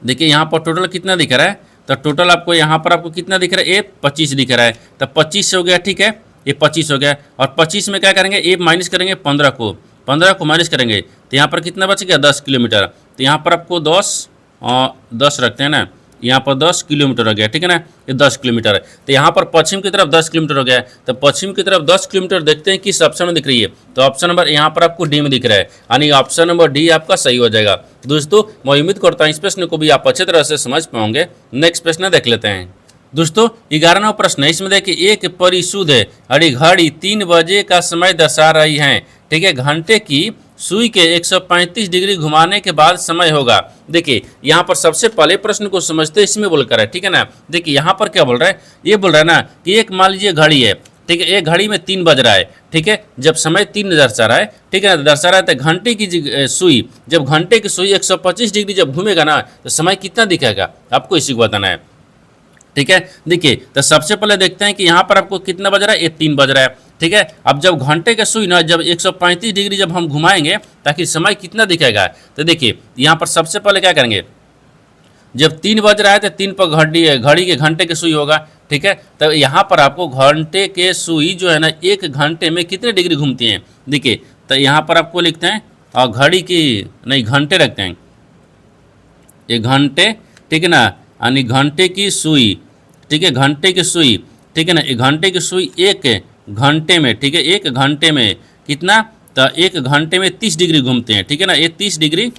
[SPEAKER 1] देखिए यहाँ पर टोटल कितना दिख रहा है, तो टोटल आपको यहाँ पर आपको कितना दिख रहा है, ए 25 दिख रहा है। तो 25 हो गया, ठीक है, ये 25 हो गया। और 25 में क्या करेंगे, ए माइनस करेंगे 15 को माइनस करेंगे तो यहाँ पर कितना बच गया, 10 किलोमीटर। तो यहाँ पर आपको 10 रखते हैं ना, यहाँ पर 10 किलोमीटर हो गया, ठीक है ना। ये 10 किलोमीटर है। तो यहाँ पर पश्चिम की तरफ 10 किलोमीटर हो गया। तो पश्चिम की तरफ 10 किलोमीटर देखते हैं किस ऑप्शन में दिख रही है, तो ऑप्शन नंबर यहाँ पर आपको डी में दिख रहा है, यानी ऑप्शन नंबर डी आपका सही हो जाएगा। दोस्तों मैं उम्मीद करता हूँ इस प्रश्न को भी आप अच्छी तरह से समझ पाओगे। नेक्स्ट प्रश्न देख लेते हैं। दोस्तों 11वां प्रश्न है, इसमें देखिए एक परिशुद्ध घड़ी 3 बजे का समय दर्शा रही है, ठीक है। घंटे की सुई के 135 डिग्री घुमाने के बाद समय होगा। देखिए यहाँ पर सबसे पहले प्रश्न को समझते इसमें बोलकर है, ठीक है ना। देखिए यहाँ पर क्या बोल रहा है, ये बोल रहा है ना कि एक मान लीजिए घड़ी है, ठीक है, एक घड़ी में 3 बज रहा है, ठीक है। जब समय 3 दर्शा रहा है, ठीक है ना, दर्शा रहा है तो घंटे की सुई, जब घंटे की सुई 125 डिग्री जब घूमेगा ना तो समय कितना दिखेगा, आपको इसी को बताना है, ठीक है। देखिए तो सबसे पहले देखते हैं कि यहाँ पर आपको कितना बज रहा है, ये 3 बज रहा है, ठीक है। अब जब घंटे का सुई ना जब 135 डिग्री जब हम घुमाएंगे ताकि समय कितना दिखेगा, तो देखिए यहाँ पर सबसे पहले क्या करेंगे, जब 3 बज रहा है तो 3 पर घड़ी के घंटे की सुई होगा, ठीक है। तो यहाँ पर आपको घंटे के सुई जो है ना 1 घंटे में कितने डिग्री घूमती हैं। देखिए तो यहाँ पर आपको लिखते हैं और घड़ी की नहीं घंटे रखते हैं, ये घंटे, ठीक है ना, यानी घंटे की सुई, ठीक है, घंटे की सुई, ठीक है ना। एक घंटे की सुई 1 घंटे में, ठीक है, 1 घंटे में कितना, तो 1 घंटे में 30 डिग्री घूमते हैं, ठीक है ना। ये 30 डिग्री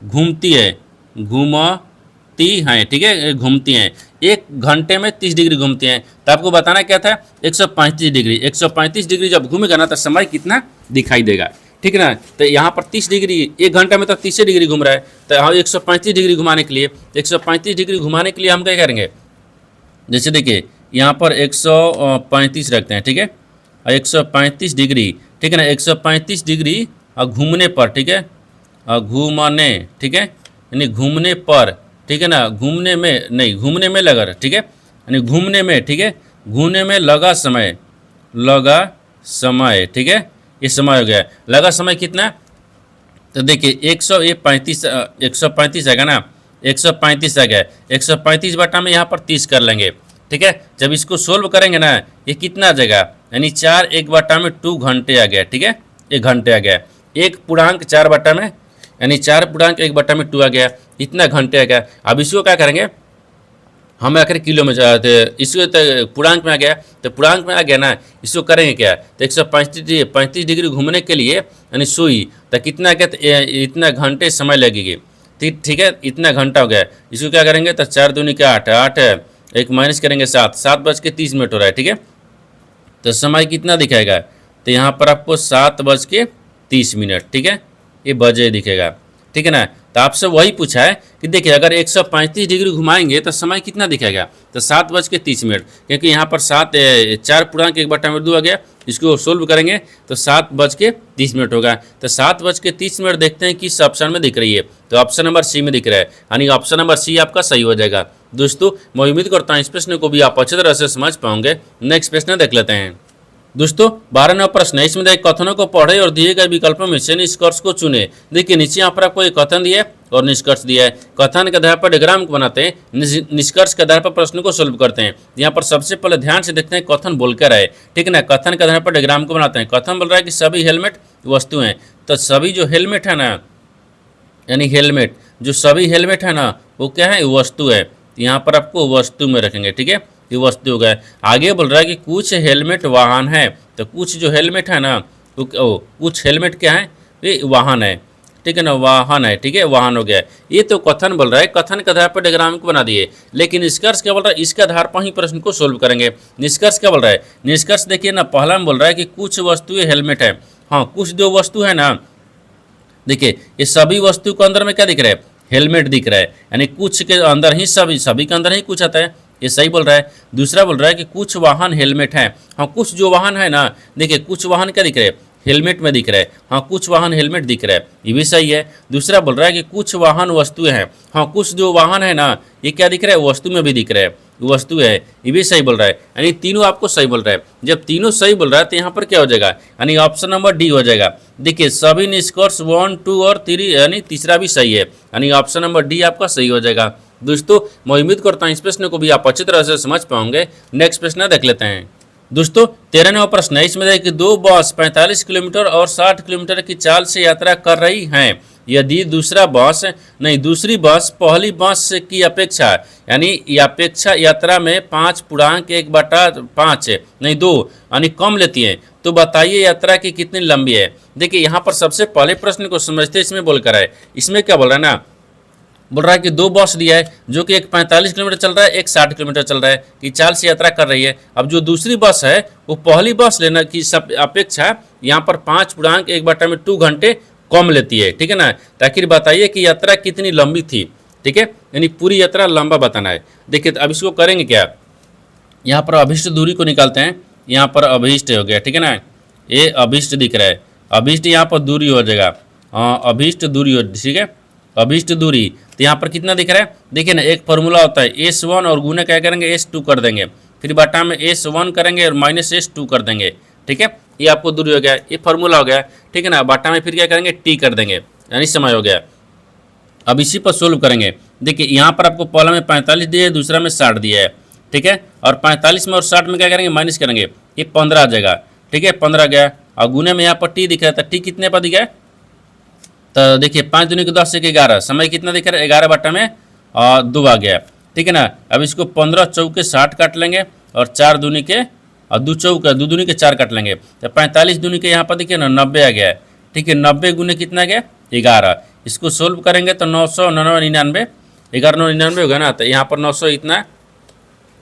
[SPEAKER 1] घूमती है, घूमती हैं, ठीक है, घूमती हैं 1 घंटे में 30 डिग्री घूमती हैं। तो आपको बताना क्या था, 135 डिग्री। 135 डिग्री जब घूमेगा ना तो समय कितना दिखाई देगा, ठीक है ना। तो यहाँ पर 30 डिग्री 1 घंटे में तो 30 डिग्री घूम रहा है, तो हाँ 135 डिग्री घुमाने के लिए 135 डिग्री घुमाने के लिए हम क्या करेंगे, जैसे देखिए यहाँ पर 135 रखते हैं, ठीक है, 135 डिग्री, ठीक है ना। 135 डिग्री और घूमने पर, ठीक है, और घूमने, ठीक है, यानी घूमने पर, ठीक है ना, घूमने में नहीं, घूमने में लगा, ठीक है, यानी घूमने में, ठीक है, घूमने में लगा समय, लगा समय, ठीक है, ये समय हो गया। लगा समय कितना, तो देखिए 135 आएगा ना, 135 आ गया, 135 बटा में यहाँ पर 30 कर लेंगे, ठीक है। जब इसको सोल्व करेंगे ना, ये कितना आ जाएगा, यानी 4 1 बटा में 2 घंटे आ गया, ठीक है, 1 घंटे आ गया। 1 पूर्णांक 4 बटा में, यानी 4 पूर्णांक 1 बटा में 2 आ गया, इतना घंटे आ गया। अब इसको क्या करेंगे, हम आकर किलो में जाते, इसको तो पूर्णांक में आ गया, तो पूर्णांक में आ गया ना, इसको करेंगे क्या, तो 135 डिग्री घूमने के लिए यानी सुई, तो कितना क्या, तो इतना घंटे समय लगेगी, ठीक है, इतना घंटा हो गया। इसको क्या करेंगे, तो 4 दूनी के 8, 8 एक माइनस करेंगे 7, 7:30 हो रहा है, ठीक है। तो समय कितना दिखाएगा, तो यहाँ पर आपको 7:30, ठीक है, ये बजे दिखेगा, ठीक है ना। तो आपसे वही पूछा है कि देखिए अगर 135 डिग्री घुमाएंगे तो समय कितना दिखेगा, तो 7:30, क्योंकि यहाँ पर 4 पूर्णांक 1 बटा में 2 आ गया। इसको सोल्व करेंगे तो 7:30 होगा। तो 7:30 देखते हैं किस ऑप्शन में दिख रही है, तो ऑप्शन नंबर सी में दिख रहा है, यानी ऑप्शन नंबर सी आपका सही हो जाएगा। दोस्तों मैं उम्मीद करता हूँ इस प्रश्न को भी आप अच्छी तरह से समझ पाओगे। नेक्स्ट प्रश्न देख लेते हैं। दोस्तों 12वां प्रश्न है, इसमें देखिए कथनों को पढ़े और दिए गए विकल्पों में से निष्कर्ष को चुने। देखिए नीचे यहाँ पर आपको एक कथन दिया है और निष्कर्ष दिया है। कथन के आधार पर डायग्राम को बनाते हैं, निष्कर्ष के आधार पर प्रश्न को सोल्व करते हैं। यहाँ पर सबसे पहले ध्यान से देखते हैं कथन बोलकर आए, ठीक है ना। कथन के आधार पर डायग्राम को बनाते हैं। कथन बोल रहा है कि सभी हेलमेट वस्तु हैं, तो सभी जो हेलमेट है ना, यानी हेलमेट, जो सभी हेलमेट है ना वो क्या है, वस्तु है। यहाँ पर आपको वस्तु में रखेंगे, ठीक है, ये वस्तु हो गया। आगे बोल रहा है कि कुछ हेलमेट वाहन है, तो कुछ जो हेलमेट है ना कुछ हेलमेट क्या है, ये वाहन है, ठीक है ना, वाहन है, ठीक है, वाहन हो गया। ये तो कथन बोल रहा है, कथन के आधार पर डायग्राम को बना दिए। लेकिन निष्कर्ष क्या बोल रहा है, इसके आधार पर ही प्रश्न को सोल्व करेंगे। निष्कर्ष क्या बोल रहा है, निष्कर्ष देखिए ना, पहला में बोल रहा है कि कुछ वस्तुएं हेलमेट है। हाँ, कुछ जो वस्तु है ना, देखिए ये सभी वस्तु के अंदर में क्या दिख रहा है, हेलमेट दिख रहा है, यानी कुछ के अंदर ही सभी के अंदर ही कुछ आता है, ये सही बोल रहा है। दूसरा बोल रहा है कि कुछ वाहन हेलमेट है। हाँ, कुछ जो वाहन है ना, देखिए कुछ वाहन क्या दिख रहे हैं, हेलमेट में दिख रहा है। हाँ, कुछ वाहन हेलमेट दिख रहा है, ये भी सही है। दूसरा बोल रहा है कि कुछ वाहन वस्तुएं हैं। हाँ, कुछ जो वाहन है ना, ये क्या दिख रहा है, वस्तु में भी दिख रहा है, वस्तु है, ये भी सही बोल रहा है। यानी तीनों आपको सही बोल रहा है। जब तीनों सही बोल रहा है तो यहाँ पर क्या हो जाएगा, यानी ऑप्शन नंबर डी हो जाएगा। देखिए सभी निष्कर्ष 1, 2 और 3, यानी तीसरा भी सही है, यानी ऑप्शन नंबर डी आपका सही हो जाएगा। दोस्तों मैं उम्मीद करता हूँ इस प्रश्न को भी आप अच्छी तरह से समझ पाओगे। नेक्स्ट प्रश्न देख लेते हैं। दोस्तों 13वां प्रश्न है, इसमें देखिए दो बस 45 किलोमीटर और 60 किलोमीटर की चाल से यात्रा कर रही हैं। यदि दूसरी बस पहली बस की अपेक्षा, यानी अपेक्षा यात्रा में 5.1/5 नहीं 2 यानी कम लेती है, तो बताइए यात्रा की कितनी लंबी है। देखिए यहाँ पर सबसे पहले प्रश्न को समझते इसमें बोलकर है। इसमें क्या बोल रहा है ना, बोल रहा है कि दो बस दिया है, जो कि एक 45 किलोमीटर चल रहा है, एक 60 किलोमीटर चल रहा है, कि चाल से यात्रा कर रही है। अब जो दूसरी बस है वो पहली बस लेना की अपेक्षा यहाँ पर 5.1/2 घंटे कम लेती है, ठीक है ना। ताकि बताइए कि यात्रा कितनी लंबी थी, ठीक है, यानी पूरी यात्रा लंबा बताना है। देखिए अब इसको करेंगे क्या, यहाँ पर अभिष्ट दूरी को निकालते हैं। यहाँ पर अभिष्ट हो गया, ठीक है ना, ये अभिष्ट दिख रहा है, अभिष्ट यहाँ पर दूरी हो जाएगा। हाँ, अभिष्ट दूरी हो, ठीक है, अभिष्ट दूरी। तो यहाँ पर कितना दिख रहा है, देखिए ना, एक फॉर्मूला होता है S1 और गुना क्या करेंगे S2 कर देंगे, फिर बटा में S1 करेंगे और माइनस S2 कर देंगे, ठीक है, ये आपको दूरी हो गया, ये फॉर्मूला हो गया, ठीक है ना। बटा में फिर क्या करेंगे T कर देंगे, यानी समय हो गया। अब इसी पर सोल्व करेंगे। देखिए यहाँ पर आपको पहला में 45 दिया है, दूसरा में 60 दिया है, ठीक है, और 45 में और 60 में क्या करेंगे, माइनस करेंगे, ये 15 आ जाएगा, ठीक है, 15 गया। और गुने में यहाँ पर T दिख रहा था, T कितने पर दिखा है, तो देखिए 5 दूनी के 10 से 11, समय कितना दिख रहा है, 11 बटा में 2 आ गया, ठीक है ना। अब इसको 15 चौके 60 काट लेंगे और 4 दूनी के और 2 चौके 2 दूनी के 4 काट लेंगे, तो 45 दूनी के यहाँ पर देखिए ना 90 आ गया, ठीक है। 90 गुने कितना गया, 11। इसको सोल्व करेंगे तो 999 1199 होगा ना, तो यहाँ पर 900 इतना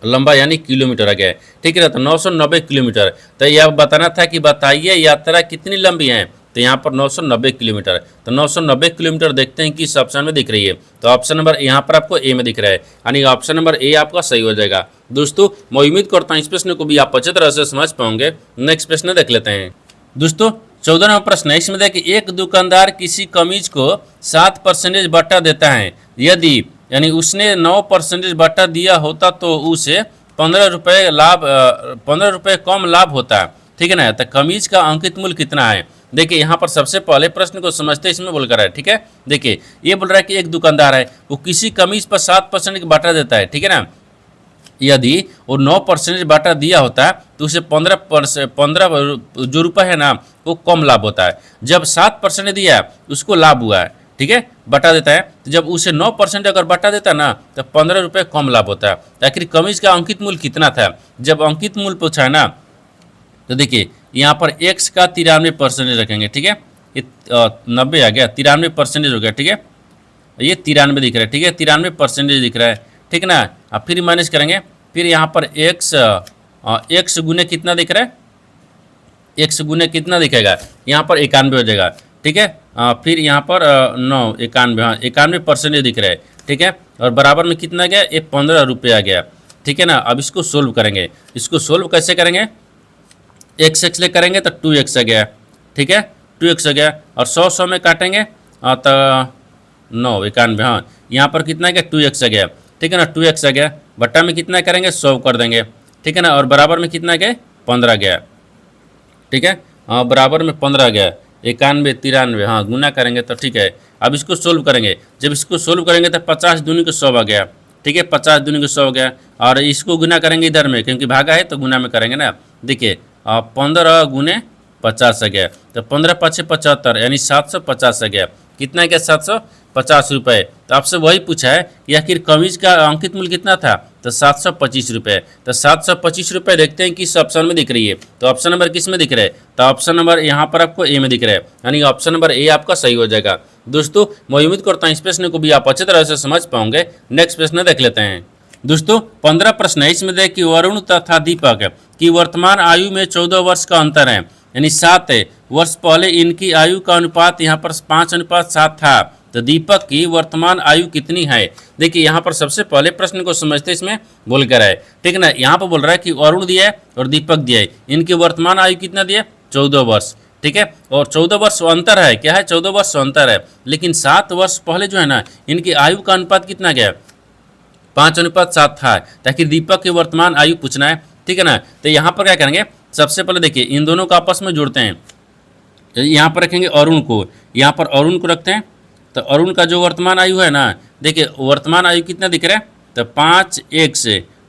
[SPEAKER 1] लंबा यानी किलोमीटर आ गया, ठीक है ना। तो 990 किलोमीटर। तो यह बताना था कि बताइए यात्रा कितनी लंबी है, तो यहाँ पर 990 किलोमीटर। तो 990 किलोमीटर देखते हैं किस ऑप्शन में दिख रही है, तो ऑप्शन नंबर यहाँ पर आपको ए में दिख रहा है, यानी ऑप्शन नंबर ए आपका सही हो जाएगा। दोस्तों मैं उम्मीद करता हूँ इस प्रश्न को भी आप अच्छी तरह से समझ पाओगे। नेक्स्ट प्रश्न देख लेते हैं। दोस्तों 14वां प्रश्न है, इसमें देखिए एक दुकानदार किसी कमीज को 7% बट्टा देता है, यदि यानी उसने 9% बट्टा दिया होता तो उसे 15 रुपये लाभ 15 रुपये कम लाभ होता है, ठीक है ना। तो कमीज का अंकित मूल्य कितना है। देखिए यहाँ पर सबसे पहले प्रश्न को समझते इसमें बोल कर है, ठीक है। देखिए ये बोल रहा है कि एक दुकानदार है, वो किसी कमीज पर 7% बट्टा देता है, ठीक है ना। यदि वो 9% बाटा दिया होता है तो उसे 15 जो रुपये है ना वो कम लाभ होता है। जब 7% दिया उसको लाभ हुआ है, ठीक है, बटा देता है। तो जब उसे 9% अगर बटा देता है ना तो 15 रुपये कम लाभ होता है। आखिर कमीज का अंकित मूल्य कितना था। जब अंकित मूल्य पूछा है ना तो देखिए यहाँ पर x का 93% रखेंगे, ठीक है। ये 90 आ गया, 93% हो गया, ठीक है। ये 93 दिख रहा है, ठीक है, 93% दिख रहा है, ठीक है ना। अब फिर माइनस करेंगे, फिर यहाँ पर x गुने कितना दिख रहा है, x गुने कितना दिखेगा, यहाँ पर 91 हो जाएगा, ठीक है। फिर यहाँ पर 91, हाँ 91% दिख रहा है, ठीक है। और बराबर में कितना गया, ये 15 रुपये आ गया, ठीक है ना। अब इसको सोल्व करेंगे, इसको सोल्व कैसे करेंगे, x ले करेंगे तो 2x आ गया, ठीक है, 2x आ गया। और 100 में काटेंगे तो 91, हाँ यहाँ पर कितना गया 2x आ गया, ठीक है ना, 2x आ गया। बट्टा में कितना करेंगे 100 कर देंगे, ठीक है ना। और बराबर में कितना गया 15 गया, ठीक है, हाँ बराबर में 15 गया। 91 93, हाँ गुना करेंगे तो ठीक है। अब इसको सोल्व करेंगे, जब इसको सोल्व करेंगे तो 50 दूनी को 100 आ गया, ठीक है, 50 दूनी को 100 हो गया। और इसको गुना करेंगे इधर में, क्योंकि भागा है तो गुना में करेंगे ना। देखिए 15 गुने 50 आ गया, तो 15 5 75, यानी 750 आ गया। कितना गया 750 रुपये। तो आपसे वही पूछा है कि आखिर कमीज का अंकित मूल्य कितना था, तो 725 रुपये। तो 725 रुपये देखते हैं किस ऑप्शन में दिख रही है। तो ऑप्शन नंबर किस में दिख रहा है, तो ऑप्शन नंबर यहाँ पर आपको ए में दिख रहा है, यानी ऑप्शन नंबर ए आपका सही हो जाएगा। दोस्तों मैं उम्मीद करता हूँ इस प्रश्न को भी आप अच्छी तरह से समझ पाओगे। नेक्स्ट प्रश्न देख लेते हैं। दोस्तों 15 प्रश्न है, इसमें देख कि वरुण तथा दीपक की वर्तमान आयु में 14 वर्ष का अंतर है, यानी 7 वर्ष पहले इनकी आयु का अनुपात यहाँ पर 5:7 था। तो दीपक की वर्तमान आयु कितनी है। देखिए यहाँ पर सबसे पहले प्रश्न को समझते इसमें बोल कर है, ठीक है ना। यहाँ पर बोल रहा है कि वरुण दिया है और दीपक दिया है, इनकी वर्तमान आयु कितना दिया 14 वर्ष, ठीक है। और 14 वर्ष अंतर है, क्या है 14 वर्ष अंतर है। लेकिन 7 वर्ष पहले जो है ना इनकी आयु का अनुपात कितना गया 5:7 था, ताकि दीपक की वर्तमान आयु पूछना है, ठीक है ना। तो यहाँ पर क्या करेंगे, सबसे पहले देखिए इन दोनों को आपस में जोड़ते हैं। यहाँ पर रखेंगे अरुण को, यहाँ पर अरुण को रखते हैं। तो अरुण का जो वर्तमान आयु है ना, देखिए वर्तमान आयु कितना दिख रहा है, तो 5x,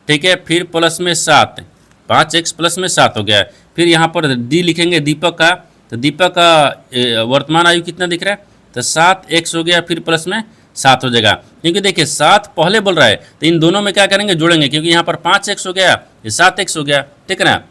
[SPEAKER 1] ठीक है, फिर प्लस में 7, 5x प्लस में 7 हो गया। फिर यहाँ पर डी लिखेंगे दीपक का, तो दीपक का वर्तमान आयु कितना दिख रहा है, तो 7x हो गया, फिर प्लस में 7 हो जाएगा। क्योंकि देखिए 7 पहले बोल रहा है तो इन दोनों में क्या करेंगे जोड़ेंगे, क्योंकि यहाँ पर 5x हो गया, ये 7x हो गया, ठीक है ना,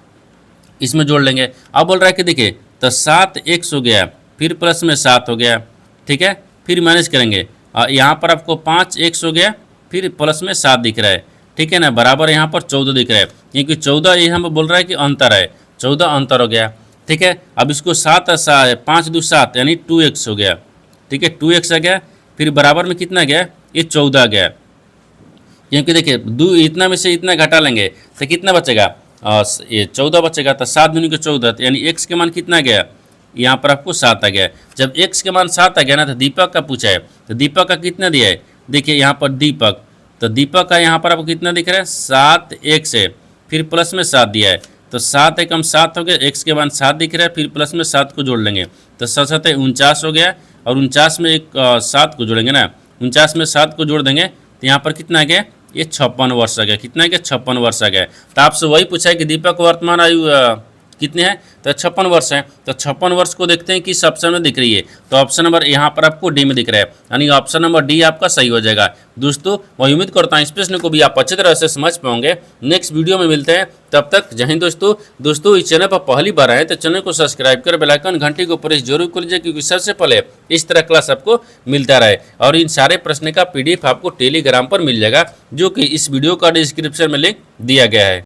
[SPEAKER 1] इसमें जोड़ लेंगे। अब बोल रहा है कि देखिए तो 7x हो गया, फिर प्लस में 7 हो गया, ठीक है, फिर माइनस करेंगे। यहाँ पर आपको 5x हो गया, फिर प्लस में 7 दिख रहा है, ठीक है ना, बराबर यहाँ पर 14 दिख रहा है, क्योंकि 14 ये हम बोल रहा है कि अंतर है, 14 अंतर हो गया, ठीक है। अब इसको 5 2 7 यानी 2x हो गया, ठीक है, 2x आ गया। फिर बराबर में कितना गया, ये 14 गया, क्योंकि देखिए इतना में से इतना घटा लेंगे तो कितना बचेगा, ये 14 बचेगा। तो 7 दूनी को 14, यानी x के मान कितना गया, यहाँ पर आपको 7 आ गया। जब x के मान 7 आ गया ना तो दीपक का पूछा है, तो दीपक का कितना दिया है, देखिए यहाँ पर दीपक, तो दीपक का यहाँ पर आपको कितना दिख रहा है 7x है, फिर प्लस में 7 दिया है। तो 7 एकम 7 हो गया, x के मान 7 दिख रहा है, फिर प्लस में 7 को जोड़ लेंगे तो 7 49 हो गया। और 49 में 7 को जोड़ेंगे ना, 49 में 7 को जोड़ देंगे तो यहाँ पर कितना आ गया, ये 56 वर्ष आ गया। कितना गया 56 वर्ष आ गया। तो आपसे वही पूछा है कि दीपक वर्तमान आयु कितने हैं, तो 56 वर्ष है। तो 56 वर्ष को देखते हैं किस ऑप्शन में दिख रही है, तो ऑप्शन नंबर यहाँ पर आपको डी में दिख रहा है, यानी ऑप्शन नंबर डी आपका सही हो जाएगा। दोस्तों मैं उम्मीद करता हूँ इस प्रश्न को भी आप अच्छी तरह से समझ पाओगे। नेक्स्ट वीडियो में मिलते हैं, तब तक जय हिंद। दोस्तों इस चैनल पर पहली बार आए तो चैनल को सब्सक्राइब कर बेल आइकन घंटी को प्रेस जरूर कर लीजिए, क्योंकि सबसे पहले इस तरह क्लास आपको मिलता रहे। और इन सारे प्रश्न का PDF आपको टेलीग्राम पर मिल जाएगा, जो कि इस वीडियो का डिस्क्रिप्शन में लिंक दिया गया है।